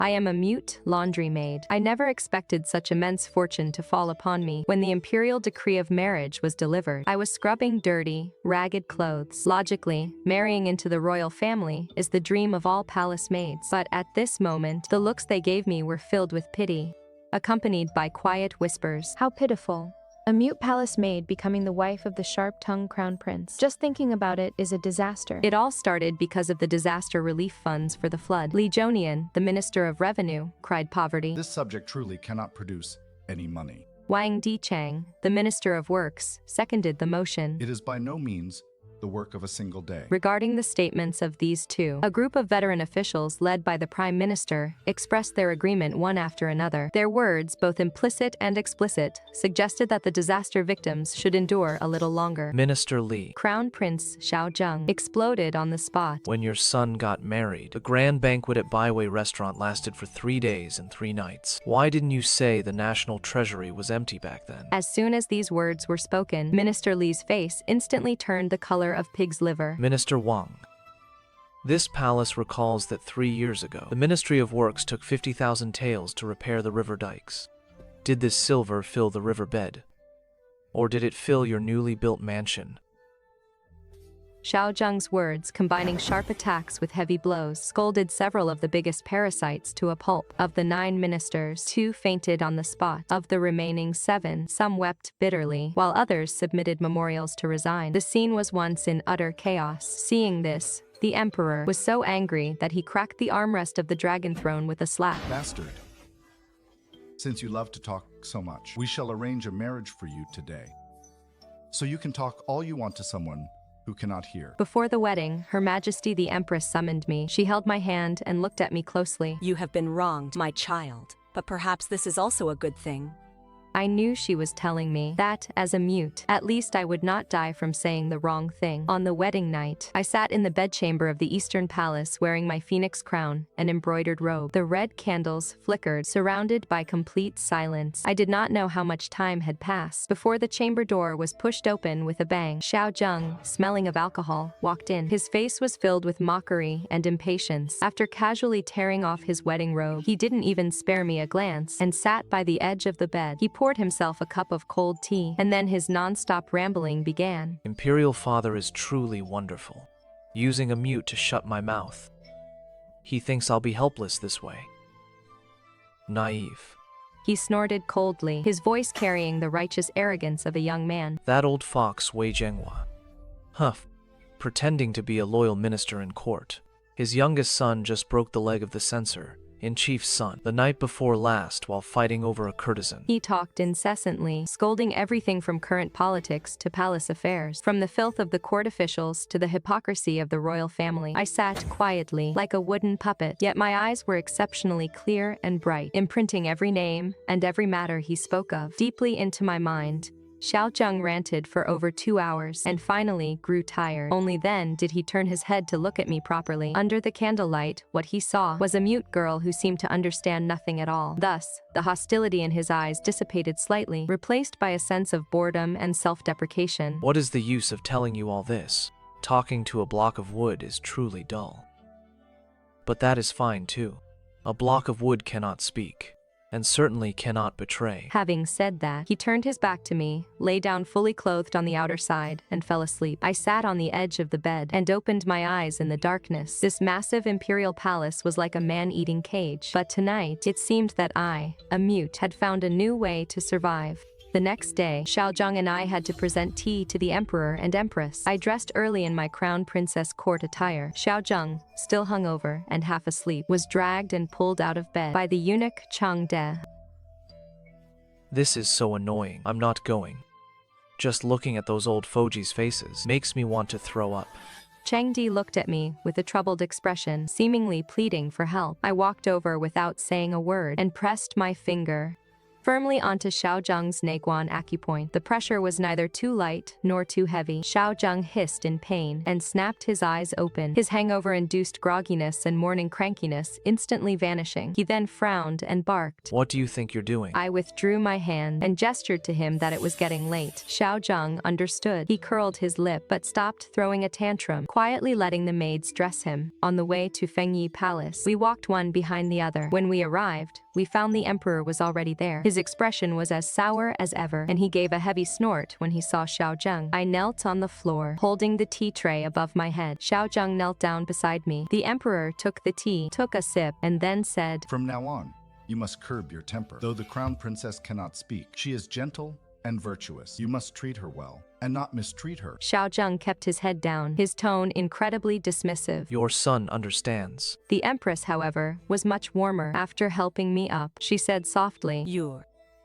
I am a mute laundry maid. I never expected such immense fortune to fall upon me. When the imperial decree of marriage was delivered, I was scrubbing dirty, ragged clothes. Logically, marrying into the royal family is the dream of all palace maids. But at this moment, the looks they gave me were filled with pity, accompanied by quiet whispers. How pitiful. A mute palace maid becoming the wife of the sharp-tongued crown prince. Just thinking about it is a disaster. It all started because of the disaster relief funds for the flood. Li Zhonian, the Minister of Revenue, cried poverty. This subject truly cannot produce any money. Wang Dichang, the Minister of Works, seconded the motion. It is by no means the work of a single day. Regarding the statements of these two, a group of veteran officials led by the Prime Minister expressed their agreement one after another. Their words, both implicit and explicit, suggested that the disaster victims should endure a little longer. Minister Li, Crown Prince Xiao Zheng, exploded on the spot. when your son got married, the grand banquet at Byway restaurant lasted for 3 days and 3 nights. Why didn't you say the national treasury was empty back then? As soon as these words were spoken, Minister Li's face instantly turned the color of pig's liver. Minister Wang, this palace recalls that 3 years ago, the Ministry of Works took 50,000 taels to repair the river dikes. Did this silver fill the riverbed? Or did it fill your newly built mansion? Xiao Zheng's words, combining sharp attacks with heavy blows, scolded several of the biggest parasites to a pulp. Of the 9 ministers, 2 fainted on the spot. Of the remaining 7, some wept bitterly, while others submitted memorials to resign. The scene was once in utter chaos. Seeing this, the emperor was so angry that he cracked the armrest of the dragon throne with a slap. Bastard. Since you love to talk so much, we shall arrange a marriage for you today. So you can talk all you want to someone who cannot hear. Before the wedding, Her Majesty the Empress summoned me. She held my hand and looked at me closely. You have been wronged, my child, but perhaps this is also a good thing. I knew she was telling me that, as a mute, at least I would not die from saying the wrong thing. On the wedding night, I sat in the bedchamber of the Eastern Palace wearing my phoenix crown and embroidered robe. The red candles flickered, surrounded by complete silence. I did not know how much time had passed before the chamber door was pushed open with a bang. Xiao Zheng, smelling of alcohol, walked in. His face was filled with mockery and impatience. After casually tearing off his wedding robe, he didn't even spare me a glance and sat by the edge of the bed. He poured himself a cup of cold tea, and then his non-stop rambling began. Imperial father is truly wonderful, using a mute to shut my mouth. He thinks I'll be helpless this way. Naive. He snorted coldly, his voice carrying the righteous arrogance of a young man. That old fox Wei Zhenghua. Huff, pretending to be a loyal minister in court. His youngest son just broke the leg of the censor, in chief's son, the night before last while fighting over a courtesan. He talked incessantly, scolding everything from current politics to palace affairs, from the filth of the court officials to the hypocrisy of the royal family. I sat quietly, like a wooden puppet, yet my eyes were exceptionally clear and bright, imprinting every name and every matter he spoke of deeply into my mind. Xiao Zheng ranted for over 2 hours and finally grew tired. Only then did he turn his head to look at me properly. Under the candlelight, what he saw was a mute girl who seemed to understand nothing at all. Thus, the hostility in his eyes dissipated slightly, replaced by a sense of boredom and self-deprecation. What is the use of telling you all this? Talking to a block of wood is truly dull. But that is fine too. A block of wood cannot speak, and certainly cannot betray. Having said that, he turned his back to me, lay down fully clothed on the outer side, and fell asleep. I sat on the edge of the bed and opened my eyes in the darkness. This massive imperial palace was like a man-eating cage. But tonight, it seemed that I, a mute, had found a new way to survive. The next day, Xiao Zheng and I had to present tea to the emperor and empress. I dressed early in my crown princess court attire. Xiao Zheng, still hungover and half asleep, was dragged and pulled out of bed by the eunuch Chang De. This is so annoying. I'm not going. Just looking at those old fogies' faces makes me want to throw up. Chang Di looked at me with a troubled expression, seemingly pleading for help. I walked over without saying a word and pressed my finger firmly onto Xiao Zheng's Naguan acupoint. The pressure was neither too light nor too heavy. Xiao Zheng hissed in pain and snapped his eyes open, his hangover-induced grogginess and morning crankiness instantly vanishing. He then frowned and barked. What do you think you're doing? I withdrew my hand and gestured to him that it was getting late. Xiao Zheng understood. He curled his lip but stopped throwing a tantrum, quietly letting the maids dress him. On the way to Fengyi Palace, we walked one behind the other. When we arrived, we found the emperor was already there. His expression was as sour as ever, and he gave a heavy snort when he saw Xiao Zheng. I knelt on the floor, holding the tea tray above my head. Xiao Zheng knelt down beside me. The emperor took the tea, took a sip, and then said, From now on, you must curb your temper. Though the crown princess cannot speak, she is gentle and virtuous. You must treat her well and not mistreat her. Xiao Zheng kept his head down, his tone incredibly dismissive. Your son understands. The empress, however, was much warmer. After helping me up, she said softly,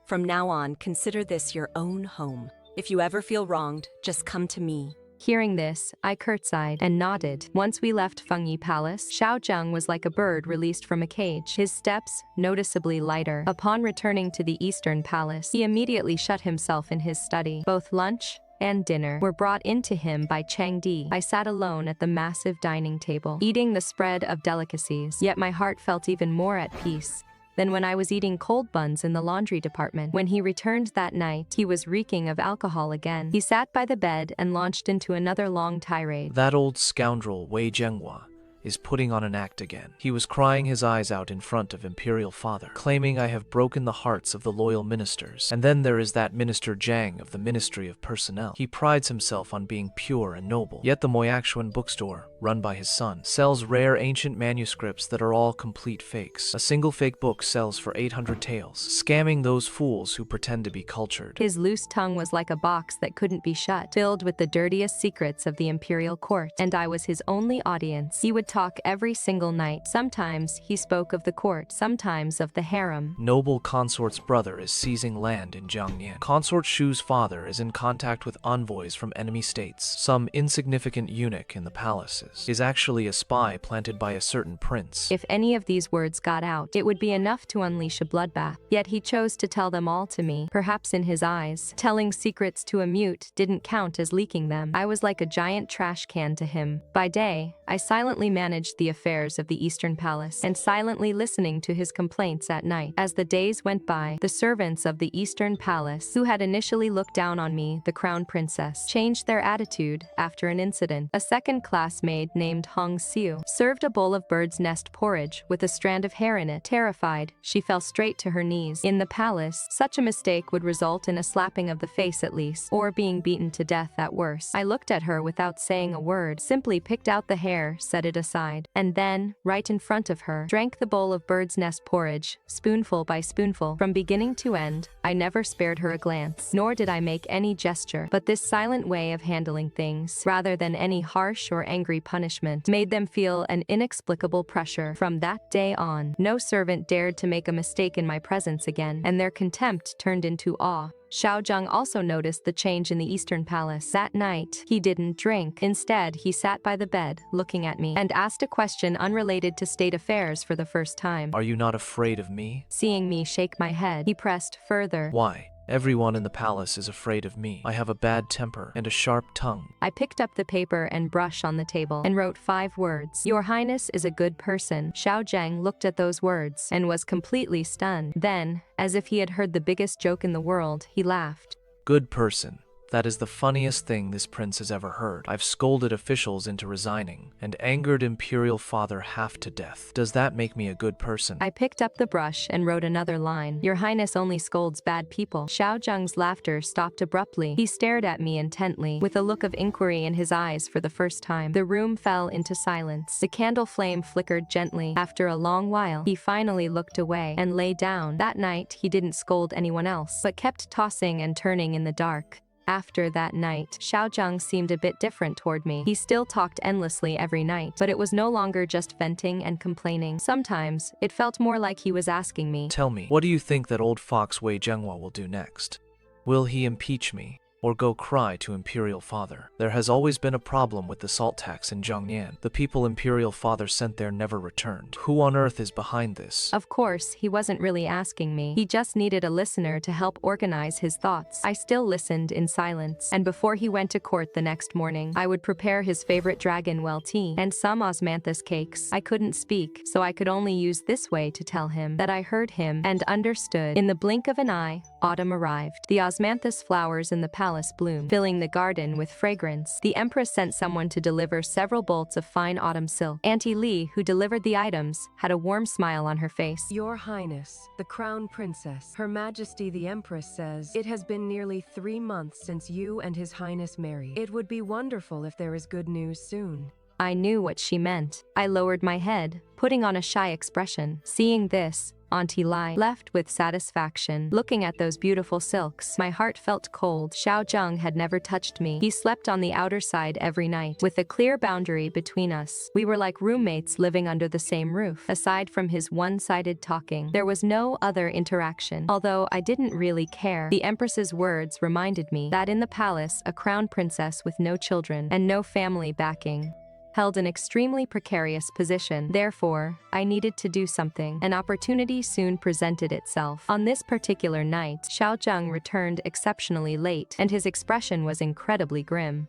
From now on, consider this your own home. If you ever feel wronged, just come to me. Hearing this, I curtsied and nodded. Once we left Fengyi Palace, Xiao Zheng was like a bird released from a cage, his steps noticeably lighter. Upon returning to the Eastern Palace, he immediately shut himself in his study. Both lunch and dinner were brought into him by Chang Di. I sat alone at the massive dining table, eating the spread of delicacies, yet my heart felt even more at peace than when I was eating cold buns in the laundry department. When he returned that night, he was reeking of alcohol again. He sat by the bed and launched into another long tirade. That old scoundrel Wei Zhenghua is putting on an act again. He was crying his eyes out in front of Imperial Father, claiming I have broken the hearts of the loyal ministers. And then there is that Minister Zhang of the Ministry of Personnel. He prides himself on being pure and noble. Yet the Moyaxuan bookstore, run by his son, sells rare ancient manuscripts that are all complete fakes. A single fake book sells for 800 taels, scamming those fools who pretend to be cultured. His loose tongue was like a box that couldn't be shut, filled with the dirtiest secrets of the imperial court, and I was his only audience. He would talk every single night. Sometimes he spoke of the court, sometimes of the harem. Noble consort's brother is seizing land in Jiangnian. Consort Shu's father is in contact with envoys from enemy states. Some insignificant eunuch in the palaces is actually a spy planted by a certain prince. If any of these words got out, it would be enough to unleash a bloodbath. Yet he chose to tell them all to me. Perhaps in his eyes, telling secrets to a mute didn't count as leaking them. I was like a giant trash can to him. By day, I silently managed the affairs of the Eastern Palace, and silently listening to his complaints at night. As the days went by, the servants of the Eastern Palace, who had initially looked down on me, the Crown Princess, changed their attitude after an incident. A second-class maid named Hong Xiu served a bowl of bird's nest porridge with a strand of hair in it. Terrified, she fell straight to her knees. In the palace, such a mistake would result in a slapping of the face at least, or being beaten to death at worst. I looked at her without saying a word, simply picked out the hair, set it aside, and then, right in front of her, drank the bowl of bird's nest porridge, spoonful by spoonful. From beginning to end, I never spared her a glance, nor did I make any gesture. But this silent way of handling things, rather than any harsh or angry punishment, made them feel an inexplicable pressure. From that day on, no servant dared to make a mistake in my presence again, and their contempt turned into awe. Xiao Zheng also noticed the change in the Eastern Palace. That night, he didn't drink. Instead, he sat by the bed, looking at me, and asked a question unrelated to state affairs for the first time. Are you not afraid of me? Seeing me shake my head, he pressed further. Why? Everyone in the palace is afraid of me. I have a bad temper and a sharp tongue. I picked up the paper and brush on the table and wrote 5 words. Your Highness is a good person. Xiao Zheng looked at those words and was completely stunned. Then, as if he had heard the biggest joke in the world, he laughed. Good person. That is the funniest thing this prince has ever heard. I've scolded officials into resigning and angered Imperial Father half to death. Does that make me a good person? I picked up the brush and wrote another line. Your Highness only scolds bad people. Xiao Zheng's laughter stopped abruptly. He stared at me intently, with a look of inquiry in his eyes for the first time. The room fell into silence. The candle flame flickered gently. After a long while, he finally looked away and lay down. That night, he didn't scold anyone else, but kept tossing and turning in the dark. After that night, Xiao Zheng seemed a bit different toward me. He still talked endlessly every night, but it was no longer just venting and complaining. Sometimes, it felt more like he was asking me, Tell me, what do you think that old fox Wei Zhenghua will do next? Will he impeach me? or go cry to Imperial Father. There has always been a problem with the salt tax in Zhongnian. The people Imperial Father sent there never returned. Who on earth is behind this? Of course, he wasn't really asking me. He just needed a listener to help organize his thoughts. I still listened in silence, and before he went to court the next morning, I would prepare his favorite dragon well tea and some osmanthus cakes. I couldn't speak, so I could only use this way to tell him that I heard him and understood. In the blink of an eye, autumn arrived. The osmanthus flowers in the palace bloomed, filling the garden with fragrance. The empress sent someone to deliver several bolts of fine autumn silk. Auntie Li, who delivered the items, had a warm smile on her face. Your Highness, the Crown Princess, Her Majesty the Empress says, it has been nearly 3 months since you and His Highness married. It would be wonderful if there is good news soon. I knew what she meant. I lowered my head, putting on a shy expression. Seeing this, Auntie Lai left with satisfaction. Looking at those beautiful silks, my heart felt cold. Xiao Zheng had never touched me. He slept on the outer side every night, with a clear boundary between us. We were like roommates living under the same roof. Aside from his one-sided talking, there was no other interaction. Although I didn't really care, the Empress's words reminded me that in the palace, a crown princess with no children and no family backing held an extremely precarious position. Therefore, I needed to do something. An opportunity soon presented itself. On this particular night, Xiao Zheng returned exceptionally late, and his expression was incredibly grim.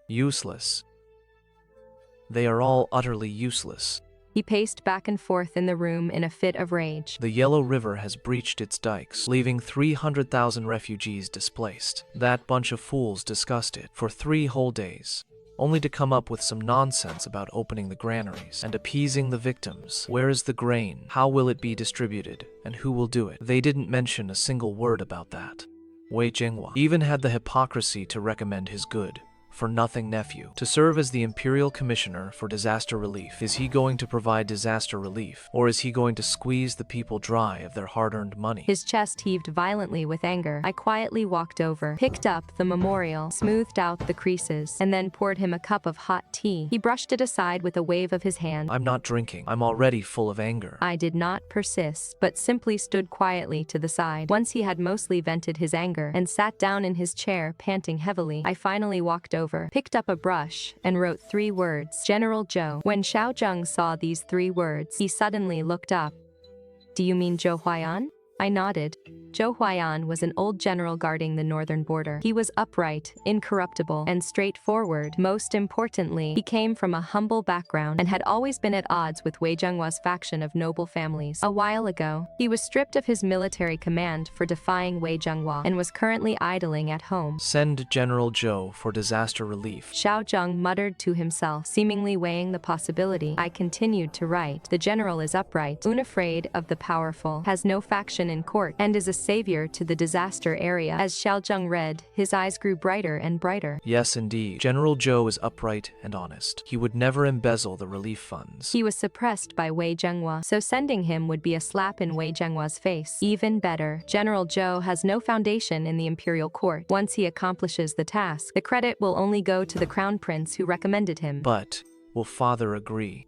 Useless. They are all utterly useless. He paced back and forth in the room in a fit of rage. The Yellow River has breached its dikes, leaving 300,000 refugees displaced. That bunch of fools discussed it for 3 whole days, only to come up with some nonsense about opening the granaries and appeasing the victims. Where is the grain? How will it be distributed? And who will do it? They didn't mention a single word about that. Wei Zhenghua even had the hypocrisy to recommend his good-for-nothing nephew to serve as the Imperial Commissioner for Disaster Relief. Is he going to provide disaster relief, or is he going to squeeze the people dry of their hard-earned money? His chest heaved violently with anger. I quietly walked over, picked up the memorial, smoothed out the creases, and then poured him a cup of hot tea. He brushed it aside with a wave of his hand. I'm not drinking. I'm already full of anger. I did not persist, but simply stood quietly to the side. Once he had mostly vented his anger and sat down in his chair, panting heavily, I finally walked over, picked up a brush, and wrote 3 words: General Zhou. When Xiao Zheng saw these 3 words, he suddenly looked up. Do you mean Zhou Huaiyan? I nodded. Zhou Huaiyan was an old general guarding the northern border. He was upright, incorruptible, and straightforward. Most importantly, he came from a humble background and had always been at odds with Wei Zhenghua's faction of noble families. A while ago, he was stripped of his military command for defying Wei Zhenghua and was currently idling at home. Send General Zhou for disaster relief. Xiao Zheng muttered to himself, seemingly weighing the possibility. I continued to write. The general is upright, unafraid of the powerful, has no faction in court, and is a savior to the disaster area. As Xiao Zheng read, his eyes grew brighter and brighter. Yes, indeed. General Zhou is upright and honest. He would never embezzle the relief funds. He was suppressed by Wei Zhenghua, so sending him would be a slap in Wei Zhenghua's face. Even better, General Zhou has no foundation in the imperial court. Once he accomplishes the task, the credit will only go to the crown prince who recommended him. But will father agree?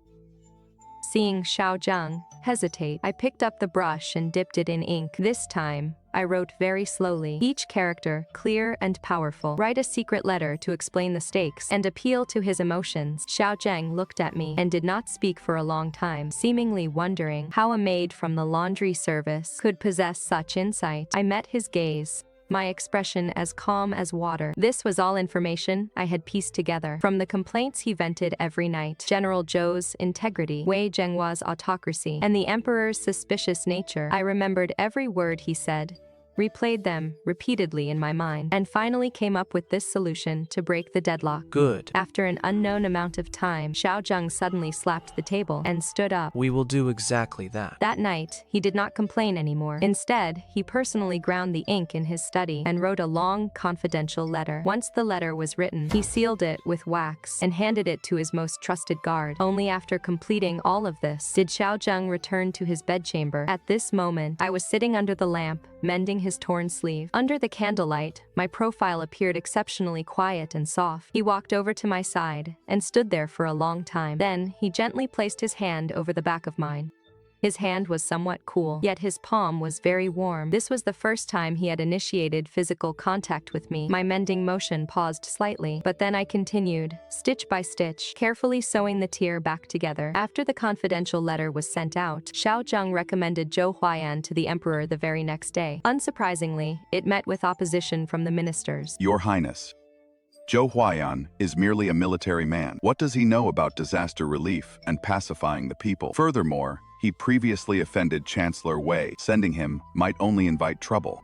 Seeing Xiao Zheng hesitate, I picked up the brush and dipped it in ink. This time, I wrote very slowly. Each character, clear and powerful. Write a secret letter to explain the stakes and appeal to his emotions. Xiao Zheng looked at me and did not speak for a long time, seemingly wondering how a maid from the laundry service could possess such insight. I met his gaze, my expression as calm as water. This was all information I had pieced together from the complaints he vented every night, General Zhou's integrity, Wei Zhenghua's autocracy, and the emperor's suspicious nature. I remembered every word he said, replayed them repeatedly in my mind, and finally came up with this solution to break the deadlock. Good. After an unknown amount of time, Xiao Zheng suddenly slapped the table and stood up. We will do exactly that. That night, he did not complain anymore. Instead, he personally ground the ink in his study and wrote a long, confidential letter. Once the letter was written, he sealed it with wax and handed it to his most trusted guard. Only after completing all of this did Xiao Zheng return to his bedchamber. At this moment, I was sitting under the lamp, mending his torn sleeve. Under the candlelight, my profile appeared exceptionally quiet and soft. He walked over to my side and stood there for a long time. Then, he gently placed his hand over the back of mine. His hand was somewhat cool, yet his palm was very warm. This was the first time he had initiated physical contact with me. My mending motion paused slightly, but then I continued, stitch by stitch, carefully sewing the tear back together. After the confidential letter was sent out, Xiao Zheng recommended Zhou Huayan to the emperor the very next day. Unsurprisingly, it met with opposition from the ministers. Your Highness, Zhou Huayan is merely a military man. What does he know about disaster relief and pacifying the people? Furthermore, he previously offended Chancellor Wei. Sending him might only invite trouble.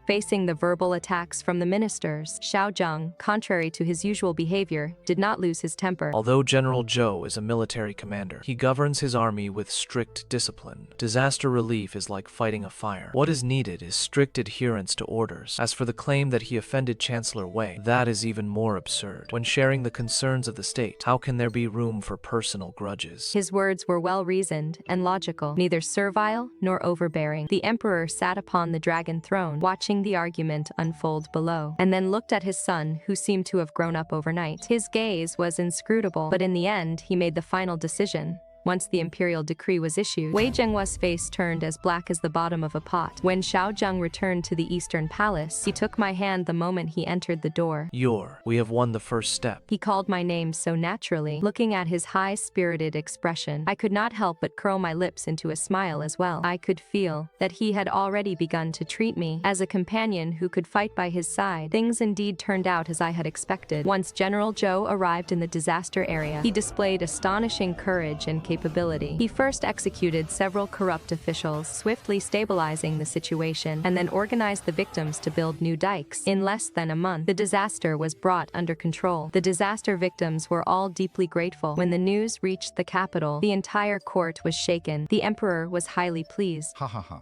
Facing the verbal attacks from the ministers, Xiao Zheng, contrary to his usual behavior, did not lose his temper. Although General Zhou is a military commander, he governs his army with strict discipline. Disaster relief is like fighting a fire. What is needed is strict adherence to orders. As for the claim that he offended Chancellor Wei, that is even more absurd. When sharing the concerns of the state, how can there be room for personal grudges? His words were well-reasoned and logical, neither servile nor overbearing. The emperor sat upon the dragon throne, watching the argument unfold below, and then looked at his son, who seemed to have grown up overnight. His gaze was inscrutable, but in the end, he made the final decision. Once the imperial decree was issued, Wei Zhenghua's face turned as black as the bottom of a pot. When Xiao Zheng returned to the Eastern Palace, he took my hand the moment he entered the door. We have won the first step. He called my name so naturally. Looking at his high-spirited expression, I could not help but curl my lips into a smile as well. I could feel that he had already begun to treat me as a companion who could fight by his side. Things indeed turned out as I had expected. Once General Zhou arrived in the disaster area, he displayed astonishing courage and capability. He first executed several corrupt officials, swiftly stabilizing the situation, and then organized the victims to build new dikes. In less than a month, the disaster was brought under control. The disaster victims were all deeply grateful. When the news reached the capital, the entire court was shaken. The emperor was highly pleased. Ha ha ha.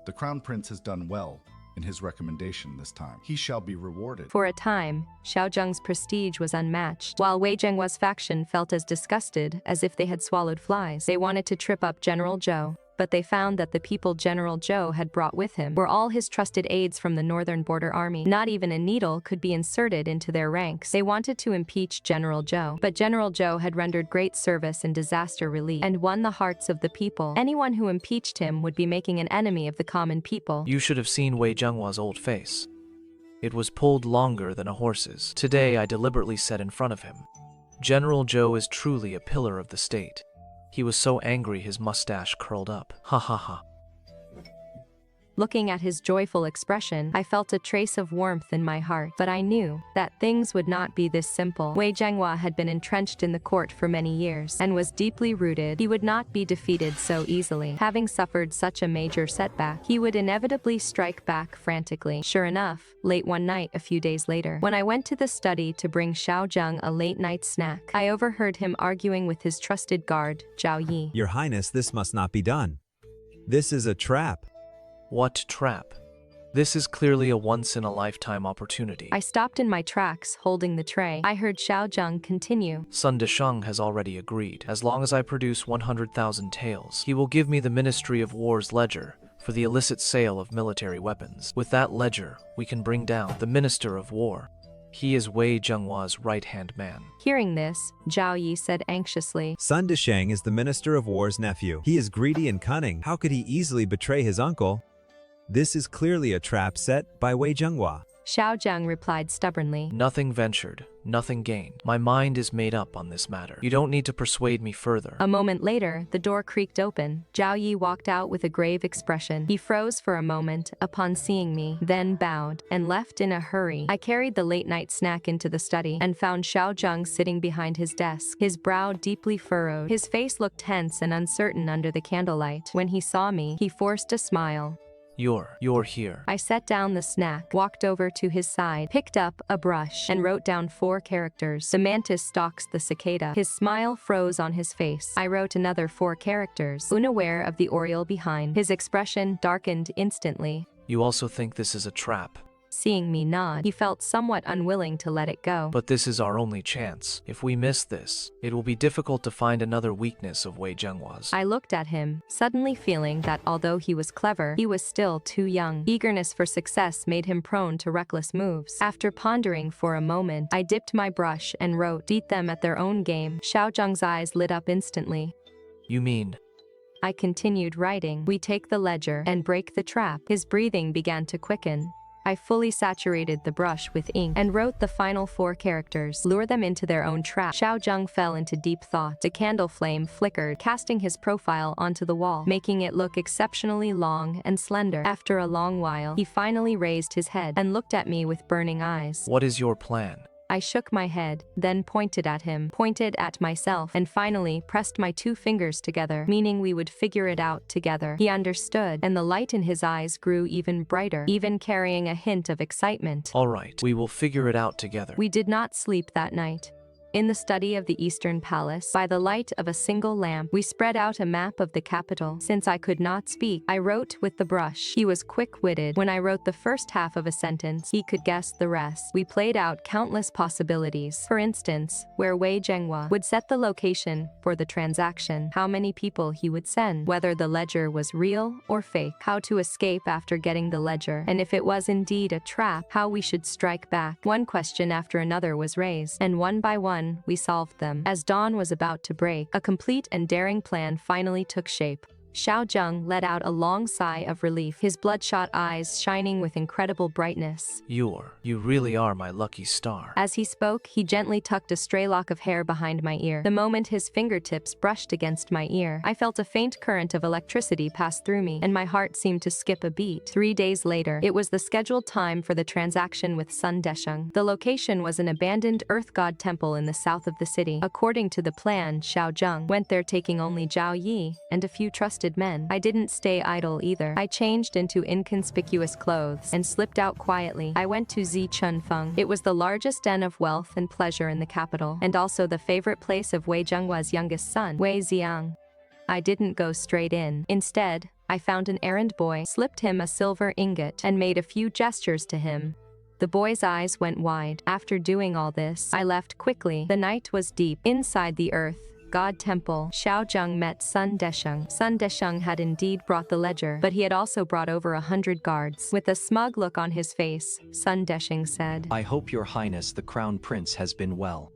The Crown Prince has done well in his recommendation this time. He shall be rewarded. For a time, Xiao Zheng's prestige was unmatched, while Wei Zhenghua's faction felt as disgusted as if they had swallowed flies. They wanted to trip up General Zhou, but they found that the people General Zhou had brought with him were all his trusted aides from the northern border army. Not even a needle could be inserted into their ranks. They wanted to impeach General Zhou, but General Zhou had rendered great service in disaster relief and won the hearts of the people. Anyone who impeached him would be making an enemy of the common people. You should have seen Wei Zhenghua's old face. It was pulled longer than a horse's. Today I deliberately sat in front of him. General Zhou is truly a pillar of the state. He was so angry his mustache curled up. Ha ha ha. Looking at his joyful expression, I felt a trace of warmth in my heart, but I knew that things would not be this simple. Wei Zhenghua had been entrenched in the court for many years and was deeply rooted. He would not be defeated so easily. Having suffered such a major setback, he would inevitably strike back frantically. Sure enough, late one night a few days later, when I went to the study to bring Xiao Zheng a late-night snack, I overheard him arguing with his trusted guard, Zhao Yi. Your Highness, this must not be done. This is a trap. What trap? This is clearly a once-in-a-lifetime opportunity. I stopped in my tracks, holding the tray. I heard Xiao Zheng continue. Sun Desheng has already agreed. As long as I produce 100,000 taels, he will give me the Ministry of War's ledger for the illicit sale of military weapons. With that ledger, we can bring down the Minister of War. He is Wei Zhenghua's right-hand man. Hearing this, Zhao Yi said anxiously, Sun Desheng is the Minister of War's nephew. He is greedy and cunning. How could he easily betray his uncle? This is clearly a trap set by Wei Zhenghua. Xiao Zheng replied stubbornly. Nothing ventured, nothing gained. My mind is made up on this matter. You don't need to persuade me further. A moment later, the door creaked open. Zhao Yi walked out with a grave expression. He froze for a moment upon seeing me, then bowed and left in a hurry. I carried the late-night snack into the study and found Xiao Zheng sitting behind his desk, his brow deeply furrowed. His face looked tense and uncertain under the candlelight. When he saw me, he forced a smile. You're here. I set down the snack, walked over to his side, picked up a brush, and wrote down 4 characters. The mantis stalks the cicada. His smile froze on his face. I wrote another 4 characters, unaware of the oriole behind. His expression darkened instantly. You also think this is a trap? Seeing me nod, he felt somewhat unwilling to let it go. But this is our only chance. If we miss this, it will be difficult to find another weakness of Wei Zhenghua's. I looked at him, suddenly feeling that although he was clever, he was still too young. Eagerness for success made him prone to reckless moves. After pondering for a moment, I dipped my brush and wrote, "Beat them at their own game." Xiao Zheng's eyes lit up instantly. You mean, I continued writing. We take the ledger and break the trap. His breathing began to quicken. I fully saturated the brush with ink and wrote the final 4 characters. Lure them into their own trap. Xiao Zheng fell into deep thought. The candle flame flickered, casting his profile onto the wall, making it look exceptionally long and slender. After a long while, he finally raised his head and looked at me with burning eyes. What is your plan? I shook my head, then pointed at him, pointed at myself, and finally pressed my 2 fingers together, meaning we would figure it out together. He understood, and the light in his eyes grew even brighter, even carrying a hint of excitement. All right, we will figure it out together. We did not sleep that night. In the study of the Eastern Palace, by the light of a single lamp, we spread out a map of the capital. Since I could not speak, I wrote with the brush. He was quick-witted. When I wrote the first half of a sentence, he could guess the rest. We played out countless possibilities. For instance, where Wei Zhenghua would set the location for the transaction, how many people he would send, whether the ledger was real or fake, how to escape after getting the ledger, and if it was indeed a trap, how we should strike back. One question after another was raised, and one by one, we solved them. As dawn was about to break, a complete and daring plan finally took shape. Xiao Zheng let out a long sigh of relief, his bloodshot eyes shining with incredible brightness. You really are my lucky star. As he spoke, he gently tucked a stray lock of hair behind my ear. The moment his fingertips brushed against my ear, I felt a faint current of electricity pass through me, and my heart seemed to skip a beat. 3 days later, it was the scheduled time for the transaction with Sun Desheng. The location was an abandoned earth god temple in the south of the city. According to the plan, Xiao Zheng went there taking only Zhao Yi and a few trusted men. I didn't stay idle either. I changed into inconspicuous clothes and slipped out quietly. I went to Zichunfeng. It was the largest den of wealth and pleasure in the capital, and also the favorite place of Wei Zhenghua's youngest son, Wei Xiang. I didn't go straight in. Instead, I found an errand boy, slipped him a silver ingot, and made a few gestures to him. The boy's eyes went wide. After doing all this, I left quickly. The night was deep. Inside the earth God Temple, Xiao Zheng met Sun Desheng. Sun Desheng had indeed brought the ledger, but he had also brought over 100 guards. With a smug look on his face, Sun Desheng said, I hope your highness the crown prince has been well.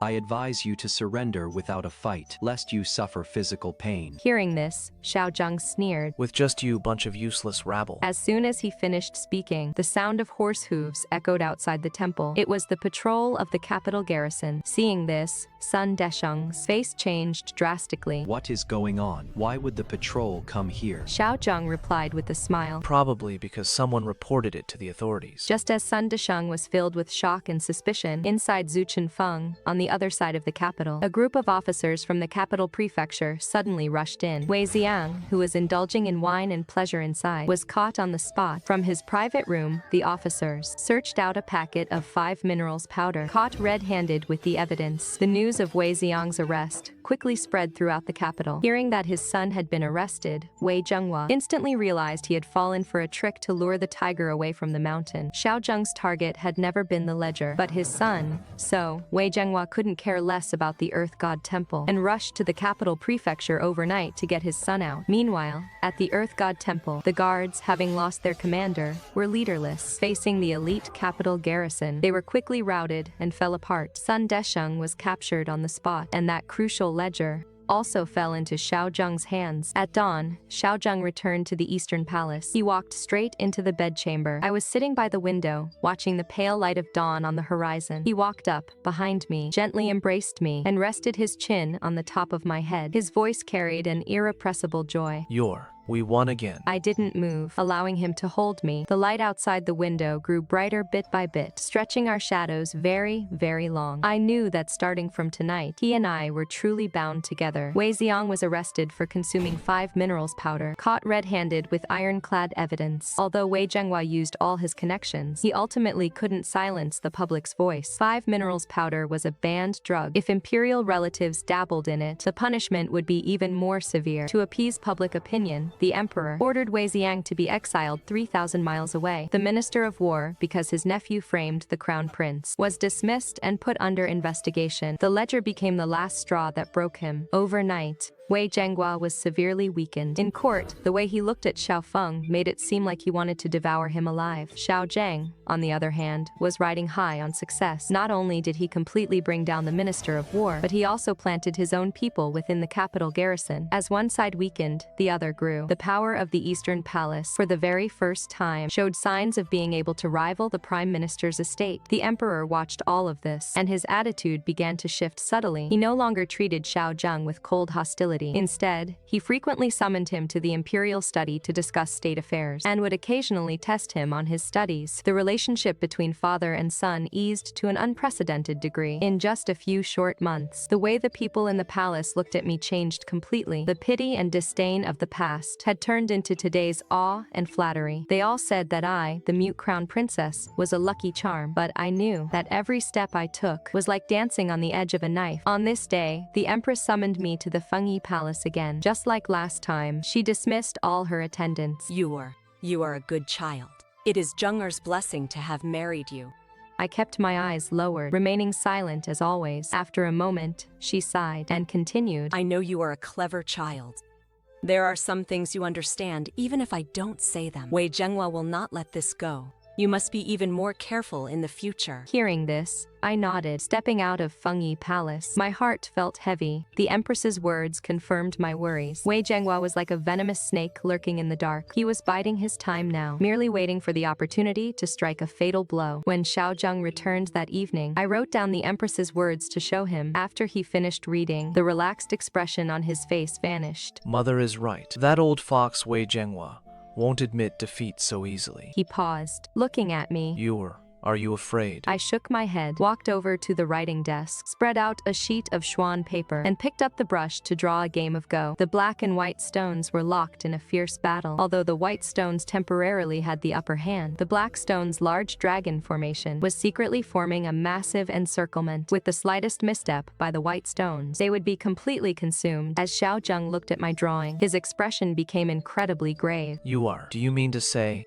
I advise you to surrender without a fight, lest you suffer physical pain. Hearing this, Xiao Zheng sneered. With just you, bunch of useless rabble. As soon as he finished speaking, the sound of horse hooves echoed outside the temple. It was the patrol of the capital garrison. Seeing this, Sun Desheng's face changed drastically. What is going on? Why would the patrol come here? Xiao Zheng replied with a smile. Probably because someone reported it to the authorities. Just as Sun Desheng was filled with shock and suspicion, inside Zichunfeng, on the other side of the capital, a group of officers from the capital prefecture suddenly rushed in. Wei Xiang, who was indulging in wine and pleasure inside, was caught on the spot. From his private room, the officers searched out a packet of 5 minerals powder, caught red-handed with the evidence. The news of Wei Xiang's arrest quickly spread throughout the capital. Hearing that his son had been arrested, Wei Zhenghua instantly realized he had fallen for a trick to lure the tiger away from the mountain. Xiao Zheng's target had never been the ledger, but his son. So, Wei Zhenghua couldn't care less about the Earth God Temple and rushed to the capital prefecture overnight to get his son out. Meanwhile, at the Earth God Temple, the guards, having lost their commander, were leaderless. Facing the elite capital garrison, they were quickly routed and fell apart. Sun Desheng was captured on the spot, and that crucial ledger also fell into Xiao Zheng's hands. At dawn, Xiao Zheng returned to the Eastern Palace. He walked straight into the bedchamber. I was sitting by the window, watching the pale light of dawn on the horizon. He walked up behind me, gently embraced me, and rested his chin on the top of my head. His voice carried an irrepressible joy. We won again. I didn't move, allowing him to hold me. The light outside the window grew brighter bit by bit, stretching our shadows very, very long. I knew that starting from tonight, he and I were truly bound together. Wei Xiang was arrested for consuming 5 minerals powder, caught red-handed with ironclad evidence. Although Wei Zhenghua used all his connections, he ultimately couldn't silence the public's voice. 5 minerals powder was a banned drug. If imperial relatives dabbled in it, the punishment would be even more severe. To appease public opinion, the emperor ordered Wei Xiang to be exiled 3,000 miles away. The Minister of War, because his nephew framed the Crown Prince, was dismissed and put under investigation. The ledger became the last straw that broke him. Overnight, Wei Zhenghua was severely weakened. In court, the way he looked at Xiao Feng made it seem like he wanted to devour him alive. Xiao Zheng, on the other hand, was riding high on success. Not only did he completely bring down the Minister of War, but he also planted his own people within the capital garrison. As one side weakened, the other grew. The power of the Eastern Palace, for the very first time, showed signs of being able to rival the Prime Minister's estate. The Emperor watched all of this, and his attitude began to shift subtly. He no longer treated Xiao Zheng with cold hostility. Instead, he frequently summoned him to the imperial study to discuss state affairs, and would occasionally test him on his studies. The relationship between father and son eased to an unprecedented degree. In just a few short months, the way the people in the palace looked at me changed completely. The pity and disdain of the past had turned into today's awe and flattery. They all said that I, the mute crown princess, was a lucky charm, but I knew that every step I took was like dancing on the edge of a knife. On this day, the empress summoned me to the Fengyi Palace again. Just like last time, she dismissed all her attendants. You are a good child. It is Zheng'er's blessing to have married you. I kept my eyes lowered, remaining silent as always. After a moment, she sighed and continued. I know you are a clever child. There are some things you understand, even if I don't say them. Wei Zhenghua will not let this go. You must be even more careful in the future. Hearing this, I nodded, stepping out of Fengyi Palace. My heart felt heavy. The Empress's words confirmed my worries. Wei Zhenghua was like a venomous snake lurking in the dark. He was biding his time now, merely waiting for the opportunity to strike a fatal blow. When Xiao Zheng returned that evening, I wrote down the Empress's words to show him. After he finished reading, the relaxed expression on his face vanished. Mother is right. That old fox Wei Zhenghua won't admit defeat so easily. He paused, looking at me. Are you afraid? I shook my head, walked over to the writing desk, spread out a sheet of Schwan paper, and picked up the brush to draw a game of Go. The black and white stones were locked in a fierce battle. Although the white stones temporarily had the upper hand, the black stone's large dragon formation was secretly forming a massive encirclement. With the slightest misstep by the white stones, they would be completely consumed. As Xiao Zheng looked at my drawing, his expression became incredibly grave. Do you mean to say?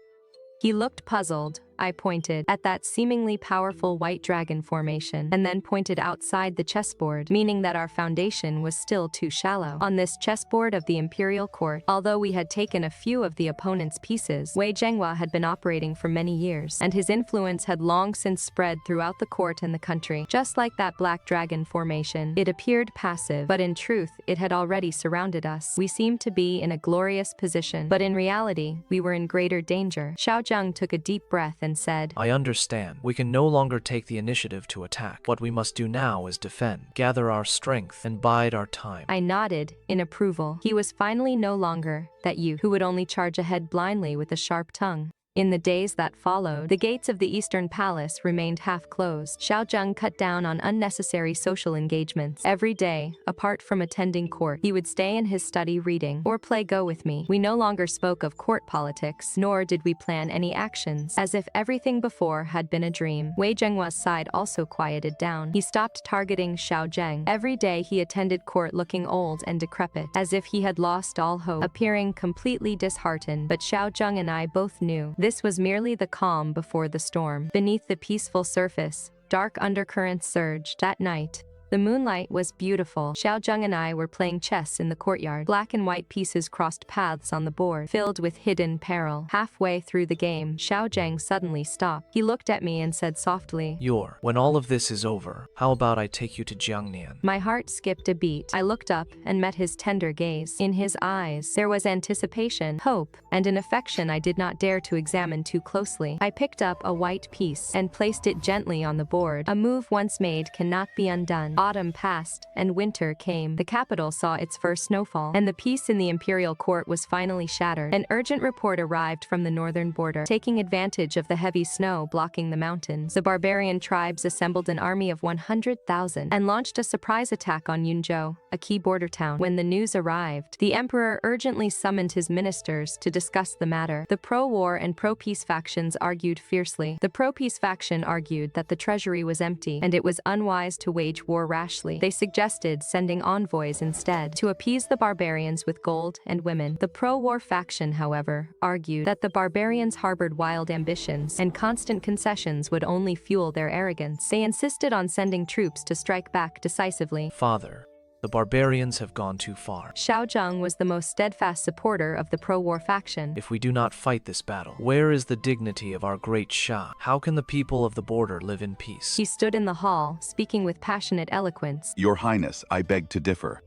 He looked puzzled. I pointed at that seemingly powerful white dragon formation, and then pointed outside the chessboard, meaning that our foundation was still too shallow. On this chessboard of the imperial court, although we had taken a few of the opponent's pieces, Wei Zhenghua had been operating for many years, and his influence had long since spread throughout the court and the country. Just like that black dragon formation, it appeared passive, but in truth, it had already surrounded us. We seemed to be in a glorious position, but in reality, we were in greater danger. Xiao Zheng took a deep breath and said, I understand. We can no longer take the initiative to attack. What we must do now is defend, gather our strength, and bide our time. I nodded in approval. He was finally no longer that youth who would only charge ahead blindly with a sharp tongue. In the days that followed, the gates of the Eastern Palace remained half-closed. Xiao Zheng cut down on unnecessary social engagements. Every day, apart from attending court, he would stay in his study reading or play Go with me. We no longer spoke of court politics, nor did we plan any actions, as if everything before had been a dream. Wei Zhenghua's side also quieted down. He stopped targeting Xiao Zheng. Every day he attended court looking old and decrepit, as if he had lost all hope, appearing completely disheartened. But Xiao Zheng and I both knew this was merely the calm before the storm. Beneath the peaceful surface, dark undercurrents surged. That night, the moonlight was beautiful. Xiao Zheng and I were playing chess in the courtyard. Black and white pieces crossed paths on the board, filled with hidden peril. Halfway through the game, Xiao Zheng suddenly stopped. He looked at me and said softly, When all of this is over, how about I take you to Jiangnian? My heart skipped a beat. I looked up and met his tender gaze. In his eyes, there was anticipation, hope, and an affection I did not dare to examine too closely. I picked up a white piece and placed it gently on the board. A move once made cannot be undone. Autumn passed, and winter came. The capital saw its first snowfall, and the peace in the imperial court was finally shattered. An urgent report arrived from the northern border. Taking advantage of the heavy snow blocking the mountains, the barbarian tribes assembled an army of 100,000 and launched a surprise attack on Yunzhou, a key border town. When the news arrived, the emperor urgently summoned his ministers to discuss the matter. The pro-war and pro-peace factions argued fiercely. The pro-peace faction argued that the treasury was empty, and it was unwise to wage war rashly. They suggested sending envoys instead to appease the barbarians with gold and women. The pro-war faction, however, argued that the barbarians harbored wild ambitions, and constant concessions would only fuel their arrogance. They insisted on sending troops to strike back decisively. Father, The barbarians have gone too far. Xiao Zheng was the most steadfast supporter of the pro-war faction. If we do not fight this battle, where is the dignity of our great Shah? How can the people of the border live in peace? He stood in the hall, speaking with passionate eloquence. Your Highness, I beg to differ.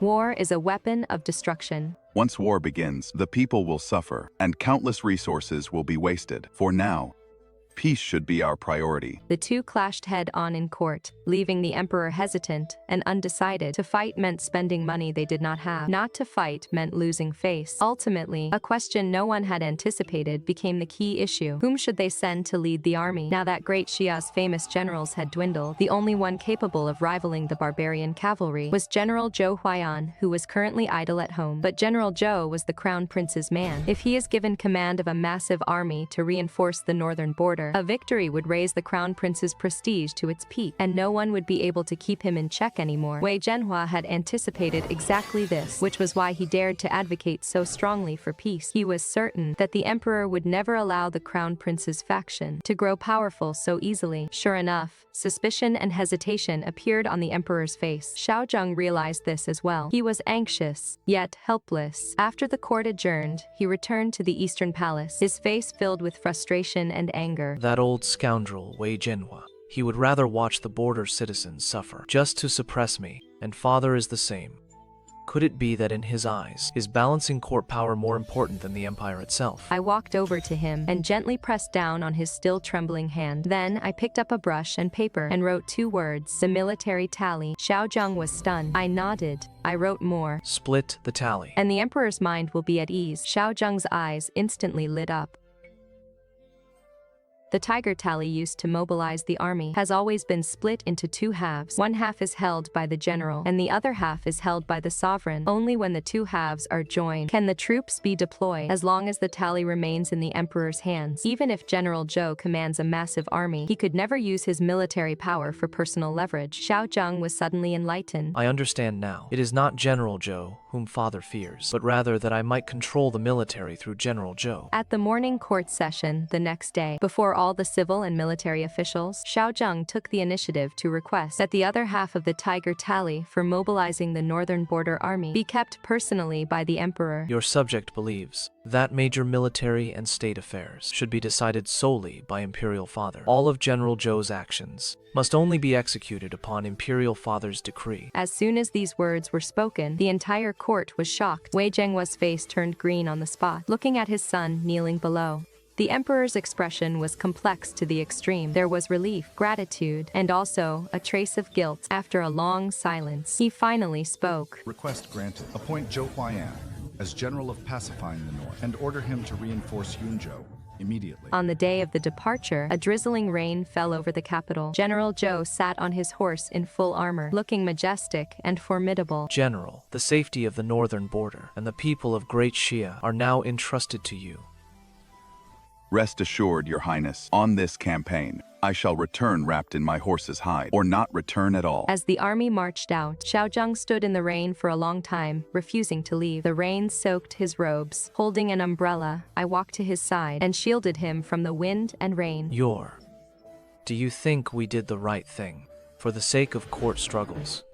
War is a weapon of destruction. Once war begins, the people will suffer, and countless resources will be wasted. For now, peace should be our priority. The two clashed head-on in court, leaving the emperor hesitant and undecided. To fight meant spending money they did not have. Not to fight meant losing face. Ultimately, a question no one had anticipated became the key issue. Whom should they send to lead the army? Now that great Xia's famous generals had dwindled, the only one capable of rivaling the barbarian cavalry was General Zhou Huaiyan, who was currently idle at home. But General Zhou was the Crown Prince's man. If he is given command of a massive army to reinforce the northern border, a victory would raise the Crown Prince's prestige to its peak, and no one would be able to keep him in check anymore. Wei Zhenghua had anticipated exactly this, which was why he dared to advocate so strongly for peace. He was certain that the emperor would never allow the Crown Prince's faction to grow powerful so easily. Sure enough, suspicion and hesitation appeared on the emperor's face. Xiao Zheng realized this as well. He was anxious, yet helpless. After the court adjourned, he returned to the Eastern Palace, his face filled with frustration and anger. That old scoundrel, Wei Zhenghua. He would rather watch the border citizens suffer, just to suppress me, and father is the same. Could it be that in his eyes, is balancing court power more important than the empire itself? I walked over to him and gently pressed down on his still trembling hand. Then I picked up a brush and paper and wrote 2 words, the military tally. Xiao Zheng was stunned. I nodded. I wrote more. Split the tally. And the emperor's mind will be at ease. Xiao Zheng's eyes instantly lit up. The tiger tally used to mobilize the army has always been split into 2 halves. One half is held by the general, and the other half is held by the sovereign. Only when the 2 halves are joined can the troops be deployed. As long as the tally remains in the emperor's hands, even if General Zhou commands a massive army, he could never use his military power for personal leverage. Xiao Zheng was suddenly enlightened. I understand now. It is not General Zhou whom father fears, but rather that I might control the military through General Zhou. At the morning court session the next day, before all the civil and military officials, Xiao Zheng took the initiative to request that the other half of the tiger tally for mobilizing the northern border army be kept personally by the emperor. Your subject believes that major military and state affairs should be decided solely by Imperial Father. All of General Zhou's actions must only be executed upon Imperial Father's decree. As soon as these words were spoken, the entire court was shocked. Wei Zhenghua's face turned green on the spot, looking at his son kneeling below. The emperor's expression was complex to the extreme. There was relief, gratitude, and also a trace of guilt. After a long silence, he finally spoke. Request granted. Appoint Zhou Huaiyan as General of Pacifying the North and order him to reinforce Yunzhou immediately. On the day of the departure, a drizzling rain fell over the capital. General Zhou sat on his horse in full armor, looking majestic and formidable. General, the safety of the northern border and the people of Great Xia are now entrusted to you. Rest assured, Your Highness, on this campaign, I shall return wrapped in my horse's hide, or not return at all. As the army marched out, Xiao Zheng stood in the rain for a long time, refusing to leave. The rain soaked his robes. Holding an umbrella, I walked to his side and shielded him from the wind and rain. Do you think we did the right thing? For the sake of court struggles,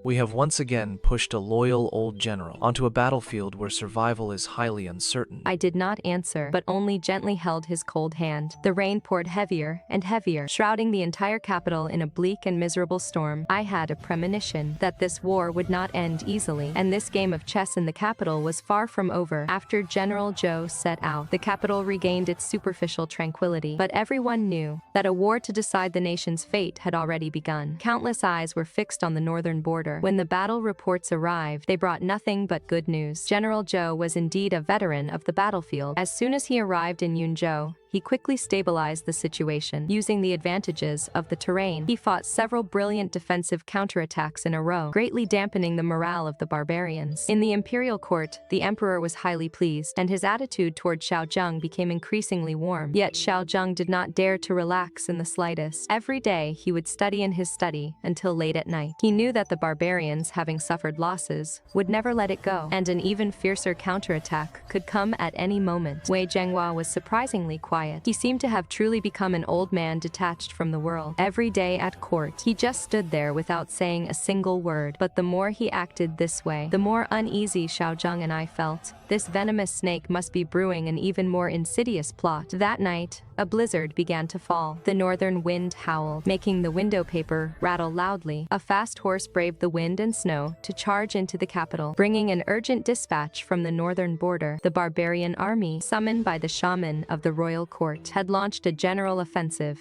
we have once again pushed a loyal old general onto a battlefield where survival is highly uncertain. I did not answer, but only gently held his cold hand. The rain poured heavier and heavier, shrouding the entire capital in a bleak and miserable storm. I had a premonition that this war would not end easily, and this game of chess in the capital was far from over. After General Zhou set out, the capital regained its superficial tranquility, but everyone knew that a war to decide the nation's fate had already begun. Countless eyes were fixed on the northern border. When the battle reports arrived, they brought nothing but good news. General Zhou was indeed a veteran of the battlefield. As soon as he arrived in Yunzhou, he quickly stabilized the situation. Using the advantages of the terrain, he fought several brilliant defensive counterattacks in a row, greatly dampening the morale of the barbarians. In the imperial court, the emperor was highly pleased, and his attitude toward Xiao Zheng became increasingly warm. Yet Xiao Zheng did not dare to relax in the slightest. Every day, he would study in his study until late at night. He knew that the barbarians barbarians, having suffered losses, would never let it go, and an even fiercer counterattack could come at any moment. Wei Zhenghua was surprisingly quiet. He seemed to have truly become an old man detached from the world. Every day at court, he just stood there without saying a single word. But the more he acted this way, the more uneasy Xiao Zheng and I felt. This venomous snake must be brewing an even more insidious plot. That night, a blizzard began to fall. The northern wind howled, making the window paper rattle loudly. A fast horse braved the wind and snow to charge into the capital, bringing an urgent dispatch from the northern border. The barbarian army, summoned by the shaman of the royal court, had launched a general offensive.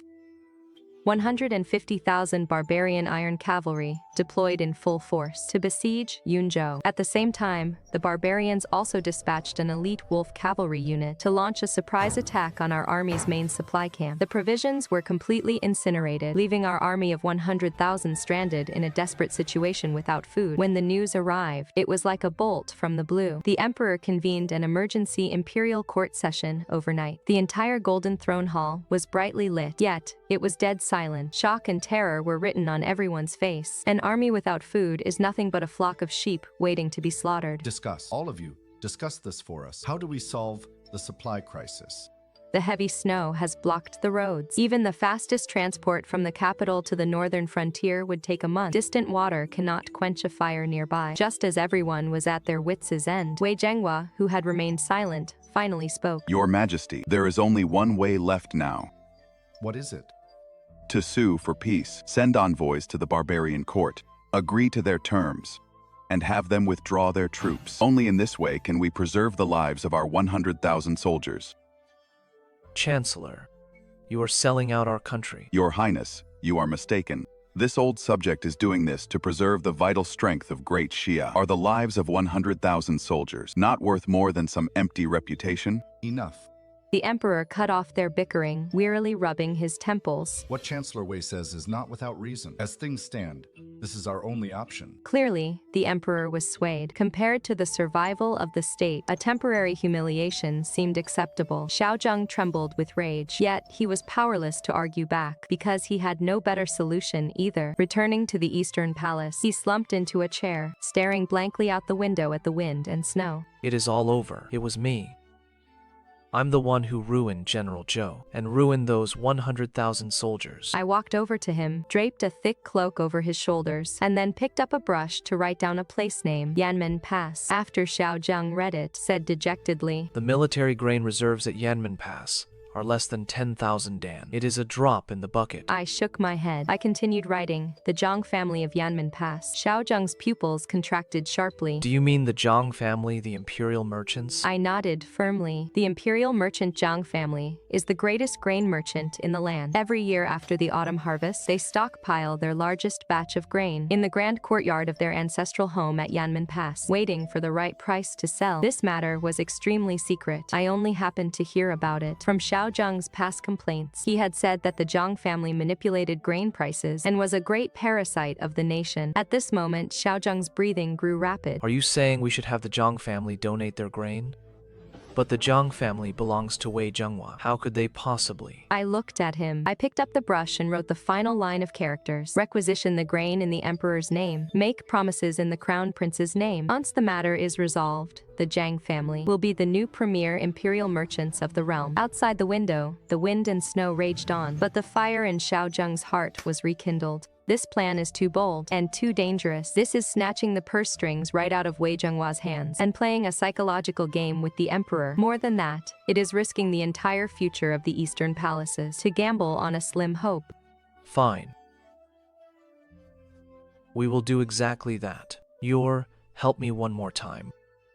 150,000 barbarian iron cavalry deployed in full force to besiege Yunzhou. At the same time, the barbarians also dispatched an elite wolf cavalry unit to launch a surprise attack on our army's main supply camp. The provisions were completely incinerated, leaving our army of 100,000 stranded in a desperate situation without food. When the news arrived, it was like a bolt from the blue. The emperor convened an emergency imperial court session overnight. The entire Golden Throne Hall was brightly lit, yet it was dead silent. Shock and terror were written on everyone's face. An army without food is nothing but a flock of sheep waiting to be slaughtered. Discuss. All of you, discuss this for us. How do we solve the supply crisis? The heavy snow has blocked the roads. Even the fastest transport from the capital to the northern frontier would take a month. Distant water cannot quench a fire nearby. Just as everyone was at their wits' end, Wei Zhenghua, who had remained silent, finally spoke. Your Majesty, there is only one way left now. What is it? To sue for peace, send envoys to the barbarian court, agree to their terms, and have them withdraw their troops. Only in this way can we preserve the lives of our 100,000 soldiers. Chancellor, you are selling out our country. Your Highness, you are mistaken. This old subject is doing this to preserve the vital strength of great Xia. Are the lives of 100,000 soldiers not worth more than some empty reputation? Enough. The emperor cut off their bickering, wearily rubbing his temples. What Chancellor Wei says is not without reason. As things stand, this is our only option. Clearly, the emperor was swayed. Compared to the survival of the state, a temporary humiliation seemed acceptable. Xiao Zheng trembled with rage, yet he was powerless to argue back, because he had no better solution either. Returning to the Eastern Palace, he slumped into a chair, staring blankly out the window at the wind and snow. It is all over. It was me. I'm the one who ruined General Zhou and ruined those 100,000 soldiers. I walked over to him, draped a thick cloak over his shoulders, and then picked up a brush to write down a place name, Yanmen Pass. After Xiao Zheng read it, said dejectedly, The military grain reserves at Yanmen Pass are less than 10,000 dan. It is a drop in the bucket. I shook my head. I continued writing, the Zhang family of Yanmen Pass. Xiao Zheng's pupils contracted sharply. Do you mean the Zhang family, the imperial merchants? I nodded firmly. The imperial merchant Zhang family is the greatest grain merchant in the land. Every year after the autumn harvest, they stockpile their largest batch of grain in the grand courtyard of their ancestral home at Yanmen Pass, waiting for the right price to sell. This matter was extremely secret. I only happened to hear about it from Xiao Zheng's past complaints. He had said that the Zhang family manipulated grain prices and was a great parasite of the nation. At this moment, Xiao Zheng's breathing grew rapid. Are you saying we should have the Zhang family donate their grain? But the Zhang family belongs to Wei Zhenghua. How could they possibly? I looked at him. I picked up the brush and wrote the final line of characters. Requisition the grain in the emperor's name. Make promises in the crown prince's name. Once the matter is resolved, the Zhang family will be the new premier imperial merchants of the realm. Outside the window, the wind and snow raged on, but the fire in Xiao Zheng's heart was rekindled. This plan is too bold and too dangerous. This is snatching the purse strings right out of Wei Zhenghua's hands and playing a psychological game with the emperor. More than that, it is risking the entire future of the Eastern palaces to gamble on a slim hope. Fine. We will do exactly that. Help me one more time.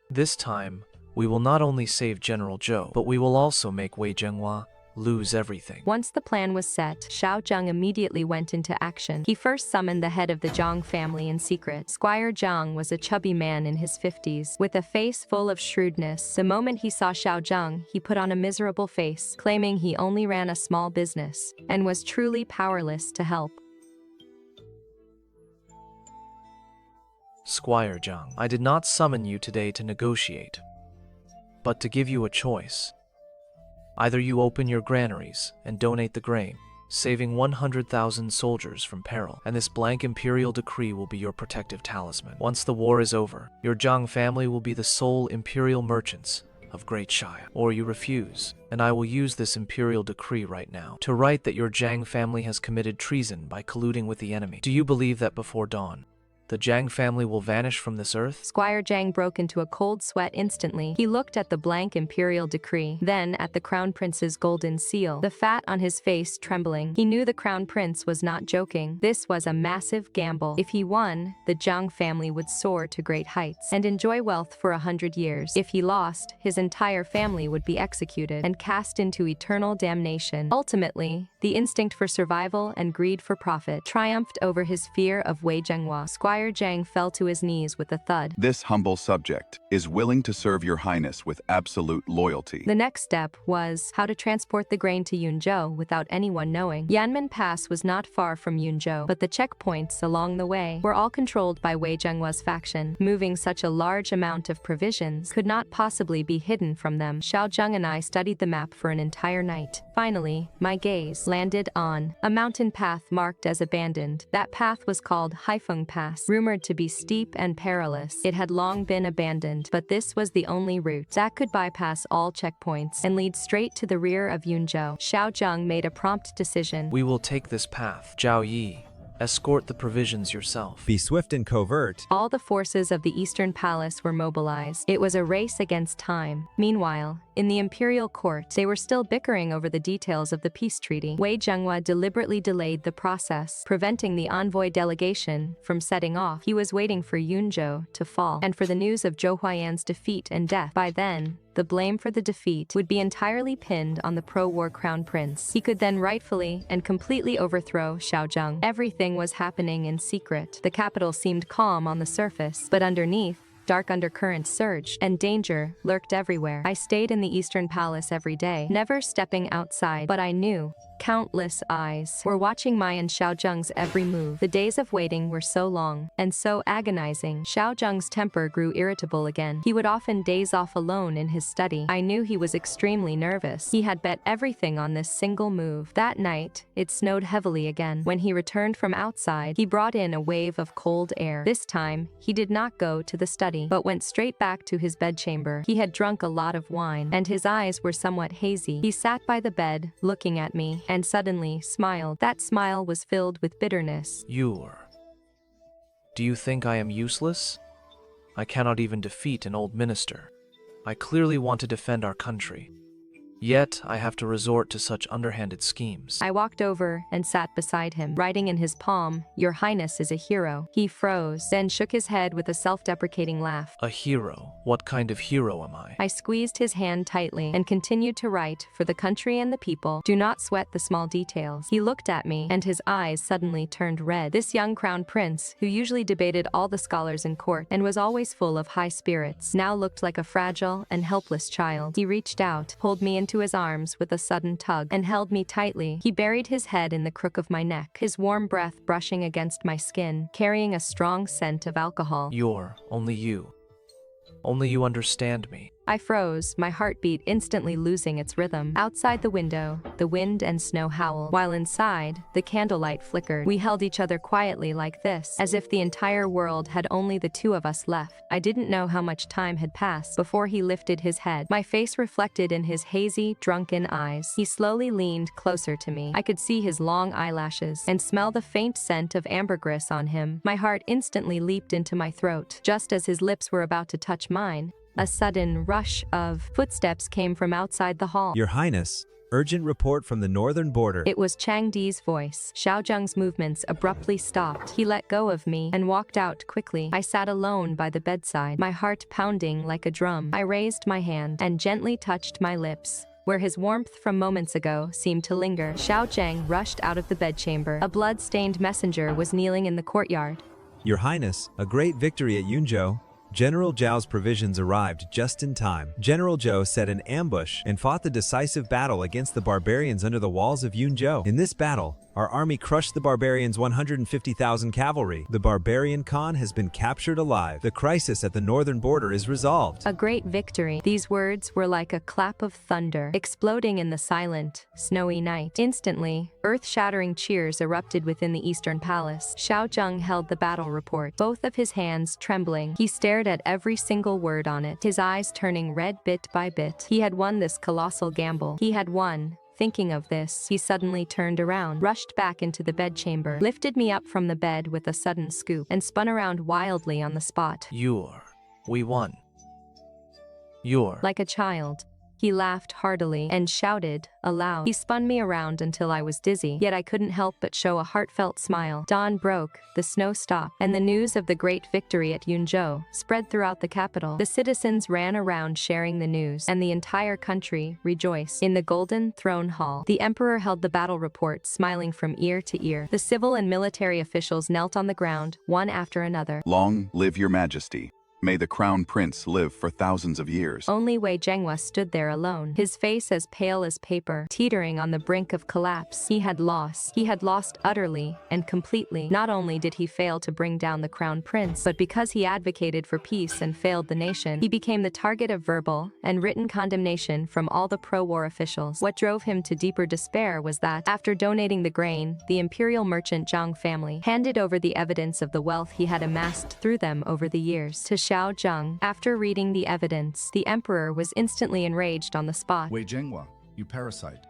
This time, we will not only save General Zhou, but we will also make Wei Zhenghua lose everything. Once the plan was set, Xiao Zheng immediately went into action. He first summoned the head of the Zhang family in secret. Squire Zhang was a chubby man in his 50s, with a face full of shrewdness. The moment he saw Xiao Zheng, he put on a miserable face, claiming he only ran a small business and was truly powerless to help. Squire Zhang, I did not summon you today to negotiate, but to give you a choice. Either you open your granaries and donate the grain, saving 100,000 soldiers from peril, and this blank imperial decree will be your protective talisman. Once the war is over, your Zhang family will be the sole imperial merchants of Great Shire. Or you refuse, and I will use this imperial decree right now to write that your Zhang family has committed treason by colluding with the enemy. Do you believe that before dawn, the Zhang family will vanish from this earth? Squire Zhang broke into a cold sweat instantly. He looked at the blank imperial decree, then at the crown prince's golden seal, the fat on his face trembling. He knew the crown prince was not joking. This was a massive gamble. If he won, the Zhang family would soar to great heights and enjoy wealth for 100 years. If he lost, his entire family would be executed and cast into eternal damnation. Ultimately, the instinct for survival and greed for profit triumphed over his fear of Wei Zhenghua. Squire Zhang fell to his knees with a thud. This humble subject is willing to serve your highness with absolute loyalty. The next step was how to transport the grain to Yunzhou without anyone knowing. Yanmen Pass was not far from Yunzhou, but the checkpoints along the way were all controlled by Wei Zhenghua's faction. Moving such a large amount of provisions could not possibly be hidden from them. Xiao Zheng and I studied the map for an entire night. Finally, my gaze landed on a mountain path marked as abandoned. That path was called Haifeng Pass, rumored to be steep and perilous. It had long been abandoned, but this was the only route that could bypass all checkpoints and lead straight to the rear of Yunzhou. Xiao Zheng made a prompt decision. We will take this path. Zhao Yi, escort the provisions yourself. Be swift and covert. All the forces of the Eastern Palace were mobilized. It was a race against time. Meanwhile, in the imperial court, they were still bickering over the details of the peace treaty. Wei Zhenghua deliberately delayed the process, preventing the envoy delegation from setting off. He was waiting for Yunzhou to fall and for the news of Zhou Huaiyan's defeat and death. By then, the blame for the defeat would be entirely pinned on the pro-war crown prince. He could then rightfully and completely overthrow Xiao Zheng. Everything was happening in secret. The capital seemed calm on the surface, but underneath, dark undercurrents surged, and danger lurked everywhere. I stayed in the Eastern Palace every day, never stepping outside, but I knew countless eyes were watching my and Xiao Zheng's every move. The days of waiting were so long and so agonizing. Xiao Zheng's temper grew irritable again. He would often daze off alone in his study. I knew he was extremely nervous. He had bet everything on this single move. That night, it snowed heavily again. When he returned from outside, he brought in a wave of cold air. This time, he did not go to the study, but went straight back to his bedchamber. He had drunk a lot of wine, and his eyes were somewhat hazy. He sat by the bed, looking at me, and suddenly smiled. That smile was filled with bitterness. Do you think I am useless? I cannot even defeat an old minister. I clearly want to defend our country. Yet, I have to resort to such underhanded schemes. I walked over and sat beside him, writing in his palm, "Your Highness is a hero." He froze, then shook his head with a self-deprecating laugh. A hero? What kind of hero am I? I squeezed his hand tightly and continued to write, "For the country and the people, do not sweat the small details." He looked at me, and his eyes suddenly turned red. This young crown prince, who usually debated all the scholars in court and was always full of high spirits, now looked like a fragile and helpless child. He reached out, pulled me into his arms with a sudden tug, and held me tightly. He buried his head in the crook of my neck, his warm breath brushing against my skin, carrying a strong scent of alcohol. Only you understand me. I froze, my heartbeat instantly losing its rhythm. Outside the window, the wind and snow howled, while inside, the candlelight flickered. We held each other quietly like this, as if the entire world had only the two of us left. I didn't know how much time had passed before he lifted his head, my face reflected in his hazy, drunken eyes. He slowly leaned closer to me. I could see his long eyelashes and smell the faint scent of ambergris on him. My heart instantly leaped into my throat. Just as his lips were about to touch mine, a sudden rush of footsteps came from outside the hall. Your Highness, urgent report from the northern border. It was Chang Di's voice. Xiao Zheng's movements abruptly stopped. He let go of me and walked out quickly. I sat alone by the bedside, my heart pounding like a drum. I raised my hand and gently touched my lips, where his warmth from moments ago seemed to linger. Xiao Zheng rushed out of the bedchamber. A blood-stained messenger was kneeling in the courtyard. Your Highness, a great victory at Yunzhou. General Zhao's provisions arrived just in time. General Zhao set an ambush and fought the decisive battle against the barbarians under the walls of Yunzhou. In this battle, our army crushed the barbarians' 150,000 cavalry. The barbarian Khan has been captured alive. The crisis at the northern border is resolved. A great victory. These words were like a clap of thunder, exploding in the silent, snowy night. Instantly, earth-shattering cheers erupted within the Eastern Palace. Xiao Zheng held the battle report, both of his hands trembling. He stared at every single word on it, his eyes turning red bit by bit. He had won this colossal gamble. He had won. Thinking of this, he suddenly turned around, rushed back into the bedchamber, lifted me up from the bed with a sudden scoop, and spun around wildly on the spot. We won. Like a child. He laughed heartily and shouted aloud. He spun me around until I was dizzy, yet I couldn't help but show a heartfelt smile. Dawn broke, the snow stopped, and the news of the great victory at Yunzhou spread throughout the capital. The citizens ran around sharing the news, and the entire country rejoiced. In the Golden Throne Hall, the emperor held the battle report, smiling from ear to ear. The civil and military officials knelt on the ground, one after another. Long live your majesty. May the Crown Prince live for thousands of years. Only Wei Zhenghua stood there alone, his face as pale as paper, teetering on the brink of collapse. He had lost. He had lost utterly and completely. Not only did he fail to bring down the Crown Prince, but because he advocated for peace and failed the nation, he became the target of verbal and written condemnation from all the pro-war officials. What drove him to deeper despair was that, after donating the grain, the imperial merchant Zhang family handed over the evidence of the wealth he had amassed through them over the years to Xiao Zheng. After reading the evidence, the emperor was instantly enraged on the spot. Wei Zhenghua, you parasite.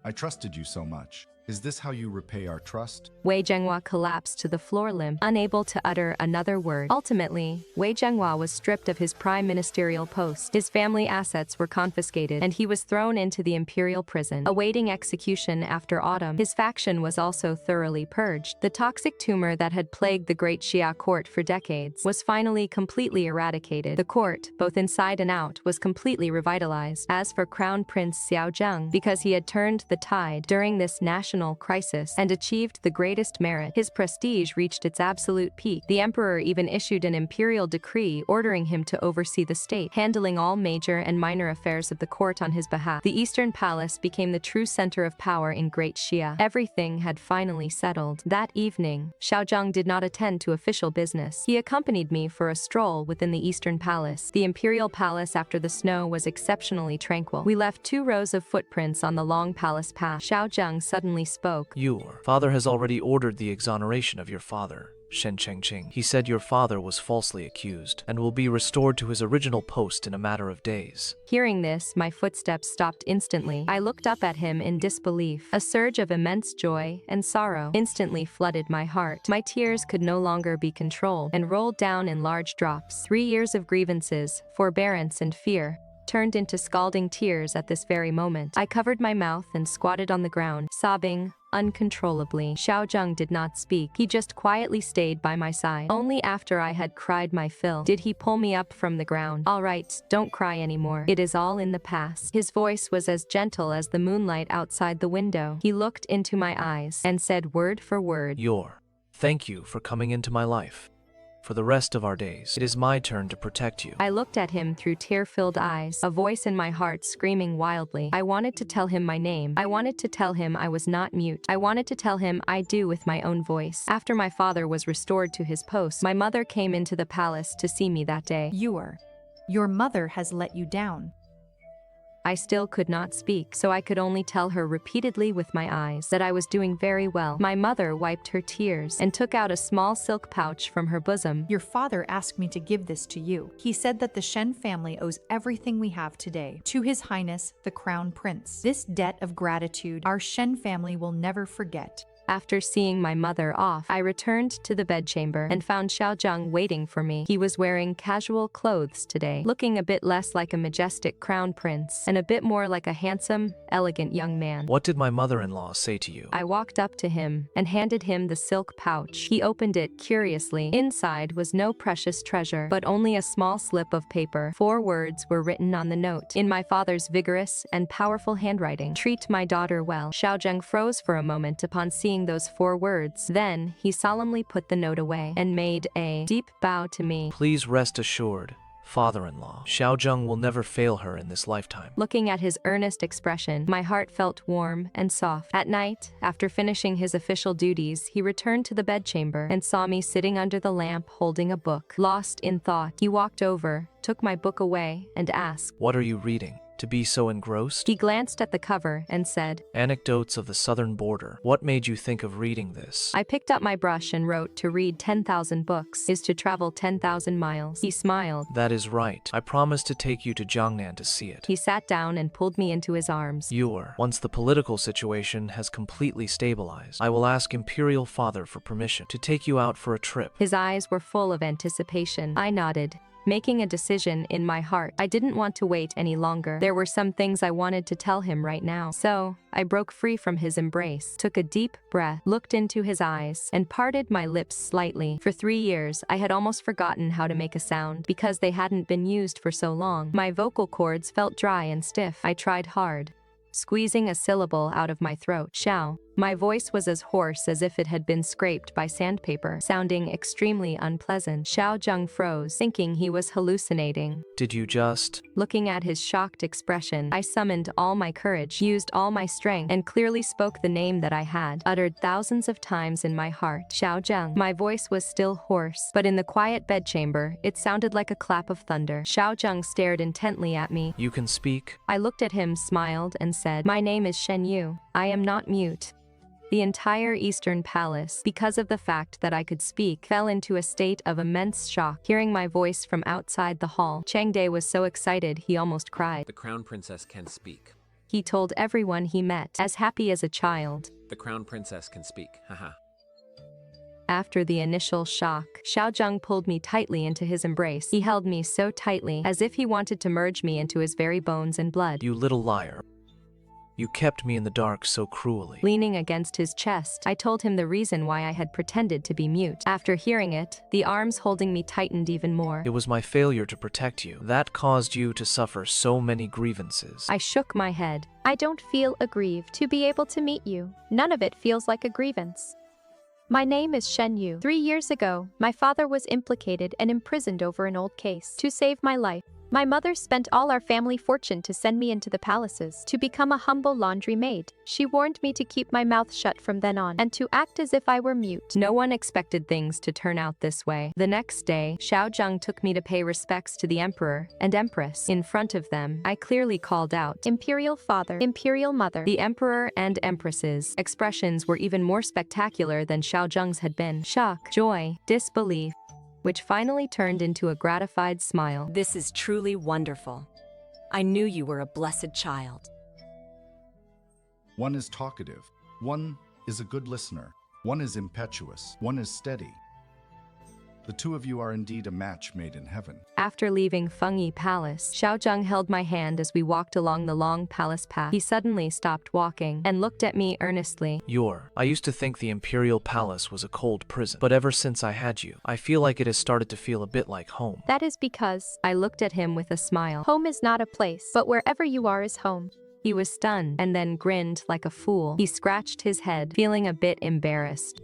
I trusted you so much. Is this how you repay our trust? Wei Zhenghua collapsed to the floor limp, unable to utter another word. Ultimately, Wei Zhenghua was stripped of his prime ministerial post. His family assets were confiscated, and he was thrown into the imperial prison, awaiting execution after autumn. His faction was also thoroughly purged. The toxic tumor that had plagued the great Xia court for decades was finally completely eradicated. The court, both inside and out, was completely revitalized. As for Crown Prince Xiao Zheng, because he had turned the tide during this national crisis and achieved the greatest merit, his prestige reached its absolute peak. The emperor even issued an imperial decree ordering him to oversee the state, handling all major and minor affairs of the court on his behalf. The Eastern Palace became the true center of power in Great Xia. Everything had finally settled. That evening, Xiao Zheng did not attend to official business. He accompanied me for a stroll within the Eastern Palace. The imperial palace after the snow was exceptionally tranquil. We left 2 rows of footprints on the long palace path. Xiao Zheng suddenly spoke. Your father has already ordered the exoneration of your father, Shen Chengqing. He said your father was falsely accused and will be restored to his original post in a matter of days. Hearing this, my footsteps stopped instantly. I looked up at him in disbelief. A surge of immense joy and sorrow instantly flooded my heart. My tears could no longer be controlled and rolled down in large drops. 3 years of grievances, forbearance, and fear turned into scalding tears at this very moment. I covered my mouth and squatted on the ground, sobbing uncontrollably. Xiao Zheng did not speak. He just quietly stayed by my side. Only after I had cried my fill did he pull me up from the ground. All right, don't cry anymore. It is all in the past. His voice was as gentle as the moonlight outside the window. He looked into my eyes and said word for word, Thank you for coming into my life. For the rest of our days, it is my turn to protect you. I looked at him through tear-filled eyes, a voice in my heart screaming wildly. I wanted to tell him my name. I wanted to tell him I was not mute. I wanted to tell him I do with my own voice. After my father was restored to his post, my mother came into the palace to see me that day. Your mother has let you down. I still could not speak, so I could only tell her repeatedly with my eyes that I was doing very well. My mother wiped her tears and took out a small silk pouch from her bosom. Your father asked me to give this to you. He said that the Shen family owes everything we have today to His Highness, the Crown Prince. This debt of gratitude our Shen family will never forget. After seeing my mother off, I returned to the bedchamber and found Xiao Zheng waiting for me. He was wearing casual clothes today, looking a bit less like a majestic crown prince and a bit more like a handsome, elegant young man. What did my mother-in-law say to you? I walked up to him and handed him the silk pouch. He opened it curiously. Inside was no precious treasure, but only a small slip of paper. 4 words were written on the note, in my father's vigorous and powerful handwriting. Treat my daughter well. Xiao Zheng froze for a moment upon seeing saying those 4 words. Then, he solemnly put the note away and made a deep bow to me. Please rest assured, father-in-law, Xiao Zheng will never fail her in this lifetime. Looking at his earnest expression, my heart felt warm and soft. At night, after finishing his official duties, he returned to the bedchamber and saw me sitting under the lamp holding a book. Lost in thought, he walked over, took my book away, and asked, What are you reading? To be so engrossed? He glanced at the cover and said, Anecdotes of the Southern Border. What made you think of reading this? I picked up my brush and wrote, to read 10,000 books is to travel 10,000 miles. He smiled. That is right. I promise to take you to Jiangnan to see it. He sat down and pulled me into his arms. Once the political situation has completely stabilized, I will ask Imperial Father for permission to take you out for a trip. His eyes were full of anticipation. I nodded, making a decision in my heart. I didn't want to wait any longer. There were some things I wanted to tell him right now. So, I broke free from his embrace, took a deep breath, looked into his eyes, and parted my lips slightly. For 3 years, I had almost forgotten how to make a sound because they hadn't been used for so long. My vocal cords felt dry and stiff. I tried hard, squeezing a syllable out of my throat. Xiao. My voice was as hoarse as if it had been scraped by sandpaper, sounding extremely unpleasant. Xiao Zheng froze, thinking he was hallucinating. Did you just... Looking at his shocked expression, I summoned all my courage, used all my strength, and clearly spoke the name that I had uttered thousands of times in my heart. Xiao Zheng. My voice was still hoarse, but in the quiet bedchamber, it sounded like a clap of thunder. Xiao Zheng stared intently at me. You can speak? I looked at him, smiled, and said, My name is Shen Yu. I am not mute. The entire Eastern Palace, because of the fact that I could speak, fell into a state of immense shock. Hearing my voice from outside the hall, Changde was so excited he almost cried. The Crown Princess can speak. He told everyone he met, as happy as a child. The Crown Princess can speak. Haha. After the initial shock, Xiao Zheng pulled me tightly into his embrace. He held me so tightly, as if he wanted to merge me into his very bones and blood. You little liar. You kept me in the dark so cruelly. Leaning against his chest, I told him the reason why I had pretended to be mute. After hearing it, the arms holding me tightened even more. It was my failure to protect you. That caused you to suffer so many grievances. I shook my head. I don't feel aggrieved to be able to meet you. None of it feels like a grievance. My name is Shen Yu. 3 years ago, my father was implicated and imprisoned over an old case. To save my life, my mother spent all our family fortune to send me into the palaces to become a humble laundry maid. She warned me to keep my mouth shut from then on and to act as if I were mute. No one expected things to turn out this way. The next day, Xiao Zheng took me to pay respects to the Emperor and Empress. In front of them, I clearly called out, Imperial Father, Imperial Mother. The Emperor and Empress's expressions were even more spectacular than Xiao Zheng's had been. Shock, joy, disbelief, which finally turned into a gratified smile. This is truly wonderful. I knew you were a blessed child. One is talkative. One is a good listener. One is impetuous. One is steady. The two of you are indeed a match made in heaven. After leaving Fengyi Palace, Xiao Zheng held my hand as we walked along the long palace path. He suddenly stopped walking and looked at me earnestly. I used to think the Imperial Palace was a cold prison, but ever since I had you, I feel like it has started to feel a bit like home. That is because I looked at him with a smile. Home is not a place, but wherever you are is home. He was stunned and then grinned like a fool. He scratched his head, feeling a bit embarrassed.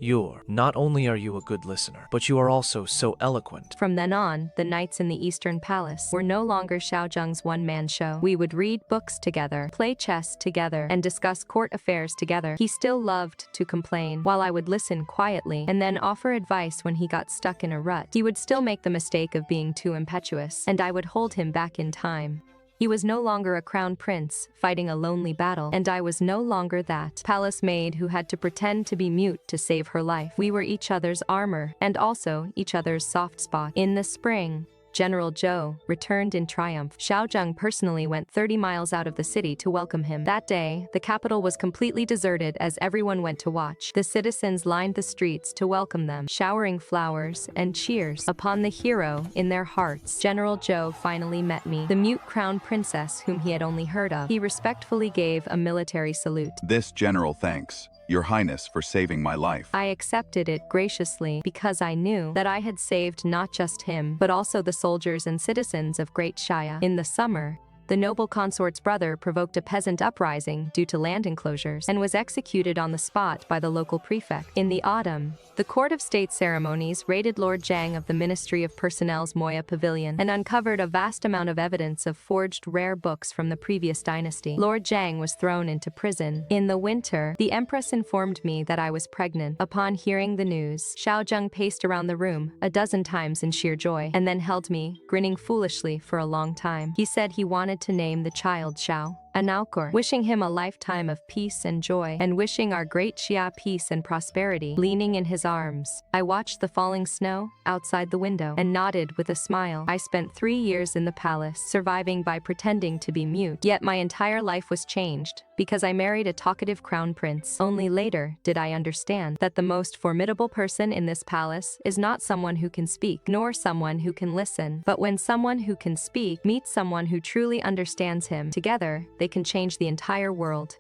Not only are you a good listener, but you are also so eloquent. From then on, the nights in the Eastern Palace were no longer Xiao Zheng's one-man show. We would read books together, play chess together, and discuss court affairs together. He still loved to complain, while I would listen quietly and then offer advice when he got stuck in a rut. He would still make the mistake of being too impetuous, and I would hold him back in time. He was no longer a crown prince, fighting a lonely battle, and I was no longer that palace maid who had to pretend to be mute to save her life. We were each other's armor, and also each other's soft spot. In the spring, General Zhou returned in triumph. Xiao Zheng personally went 30 miles out of the city to welcome him. That day, the capital was completely deserted as everyone went to watch. The citizens lined the streets to welcome them, showering flowers and cheers upon the hero in their hearts. General Zhou finally met me, the mute crown princess whom he had only heard of. He respectfully gave a military salute. This general thanks Your Highness for saving my life. I accepted it graciously because I knew that I had saved not just him, but also the soldiers and citizens of Great Shaya. In the summer, The noble consort's brother provoked a peasant uprising due to land enclosures and was executed on the spot by the local prefect. In the autumn, the Court of State Ceremonies raided Lord Zhang of the Ministry of Personnel's Moya Pavilion and uncovered a vast amount of evidence of forged rare books from the previous dynasty. Lord Zhang was thrown into prison. In the winter, the Empress informed me that I was pregnant. Upon hearing the news, Xiao Zheng paced around the room a dozen times in sheer joy and then held me, grinning foolishly for a long time. He said he wanted to name the child Xiao, Anaukor, wishing him a lifetime of peace and joy, and wishing our great Xia peace and prosperity. Leaning in his arms, I watched the falling snow outside the window and nodded with a smile. I spent 3 years in the palace, surviving by pretending to be mute, yet my entire life was changed because I married a talkative crown prince. Only later did I understand that the most formidable person in this palace is not someone who can speak, nor someone who can listen, but when someone who can speak meets someone who truly understands him. Together, they can change the entire world.